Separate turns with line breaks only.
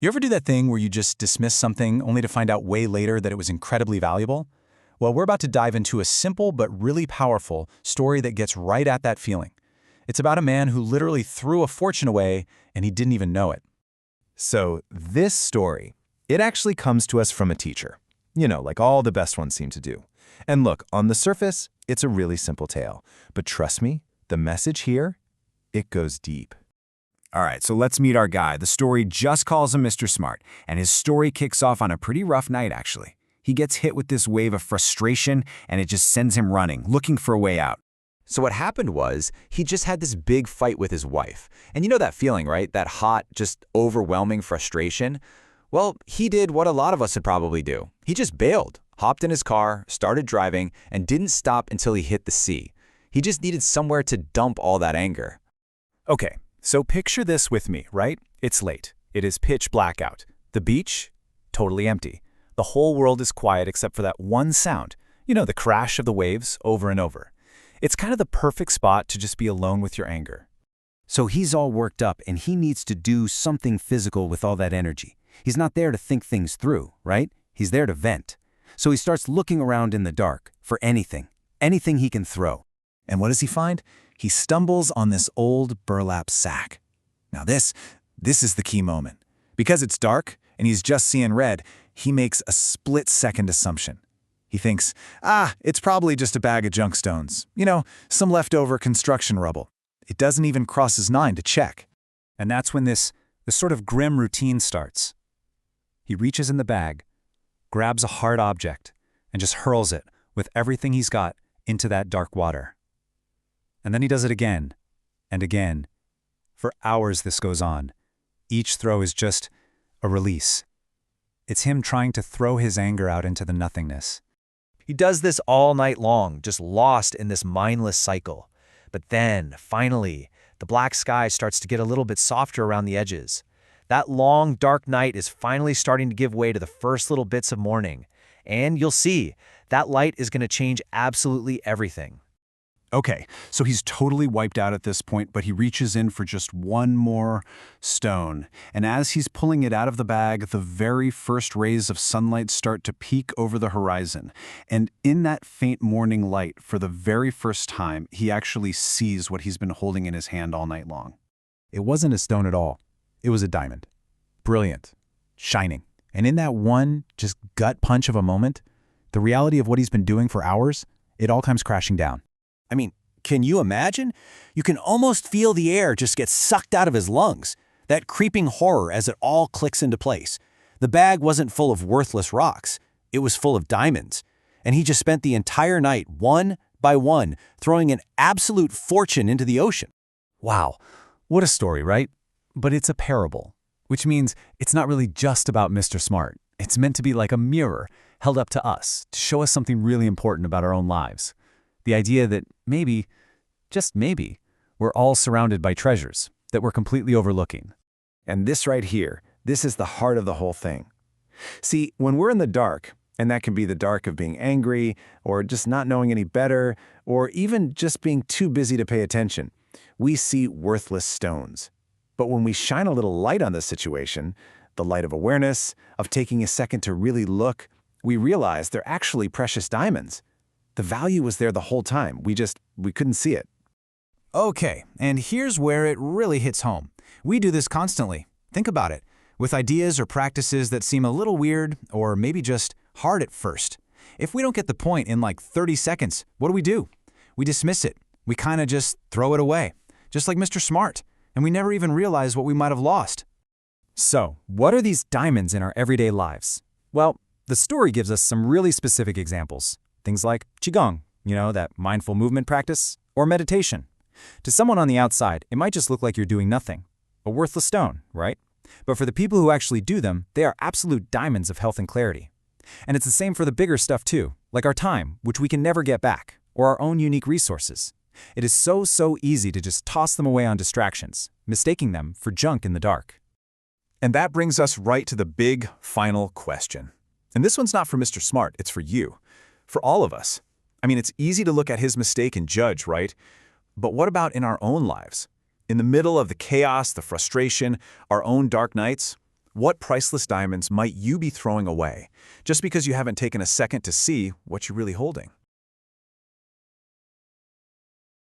You ever do that thing where you just dismiss something only to find out way later that it was incredibly valuable? Well, we're about to dive into a simple but really powerful story that gets right at that feeling. It's about a man who literally threw a fortune away and he didn't even know it.
So this story, it actually comes to us from a teacher. Like all the best ones seem to do. And look, on the surface, it's a really simple tale. But trust me, the message here, it goes deep.
All right, so let's meet our guy. The story just calls him Mr. Smart, and his story kicks off on a pretty rough night, actually. He gets hit with this wave of frustration, and it just sends him running, looking for a way out.
So what happened was, he just had this big fight with his wife. And you know that feeling, right? That hot, just overwhelming frustration? Well, he did what a lot of us would probably do. He just bailed, hopped in his car, started driving, and didn't stop until he hit the sea. He just needed somewhere to dump all that anger.
Okay, so picture this with me, right? It's late. It is pitch black out. The beach? Totally empty. The whole world is quiet except for that one sound. The crash of the waves over and over. It's kind of the perfect spot to just be alone with your anger.
So he's all worked up, and he needs to do something physical with all that energy. He's not there to think things through, right? He's there to vent. So he starts looking around in the dark for anything he can throw.
And what does he find? He stumbles on this old burlap sack. Now this is the key moment. Because it's dark and he's just seeing red, he makes a split-second assumption. He thinks, it's probably just a bag of junk stones. Some leftover construction rubble. It doesn't even cross his mind to check.
And that's when this sort of grim routine starts. He reaches in the bag, grabs a hard object, and just hurls it with everything he's got into that dark water. And then he does it again and again. For hours this goes on. Each throw is just a release. It's him trying to throw his anger out into the nothingness.
He does this all night long, just lost in this mindless cycle. But then, finally, the black sky starts to get a little bit softer around the edges. That long, dark night is finally starting to give way to the first little bits of morning. And you'll see, that light is going to change absolutely everything.
Okay, so he's totally wiped out at this point, but he reaches in for just one more stone. And as he's pulling it out of the bag, the very first rays of sunlight start to peek over the horizon. And in that faint morning light, for the very first time, he actually sees what he's been holding in his hand all night long. It wasn't a stone at all. It was a diamond. Brilliant. Shining. And in that one just gut punch of a moment, the reality of what he's been doing for hours, it all comes crashing down.
I mean, can you imagine? You can almost feel the air just get sucked out of his lungs. That creeping horror as it all clicks into place. The bag wasn't full of worthless rocks. It was full of diamonds. And he just spent the entire night, one by one, throwing an absolute fortune into the ocean.
Wow, what a story, right? But it's a parable, which means it's not really just about Mr. Smart. It's meant to be like a mirror held up to us to show us something really important about our own lives. The idea that maybe, just maybe, we're all surrounded by treasures that we're completely overlooking.
And this right here, this is the heart of the whole thing. See, when we're in the dark, and that can be the dark of being angry, or just not knowing any better, or even just being too busy to pay attention, we see worthless stones. But when we shine a little light on the situation, the light of awareness, of taking a second to really look, we realize they're actually precious diamonds. The value was there the whole time. We couldn't see it.
Okay, and here's where it really hits home. We do this constantly. Think about it. With ideas or practices that seem a little weird or maybe just hard at first. If we don't get the point in like 30 seconds, what do? We dismiss it. We kind of just throw it away, just like Mr. Smart, and we never even realize what we might have lost. So, what are these diamonds in our everyday lives? Well, the story gives us some really specific examples. Things like Qigong, that mindful movement practice, or meditation. To someone on the outside, it might just look like you're doing nothing. A worthless stone, right? But for the people who actually do them, they are absolute diamonds of health and clarity. And it's the same for the bigger stuff too, like our time, which we can never get back, or our own unique resources. It is so easy to just toss them away on distractions, mistaking them for junk in the dark.
And that brings us right to the big, final question. And this one's not for Mr. Smart, it's for you. For all of us. I mean, it's easy to look at his mistake and judge, right? But what about in our own lives? In the middle of the chaos, the frustration, our own dark nights, What priceless diamonds might you be throwing away just because you haven't taken a second to see what you're really holding?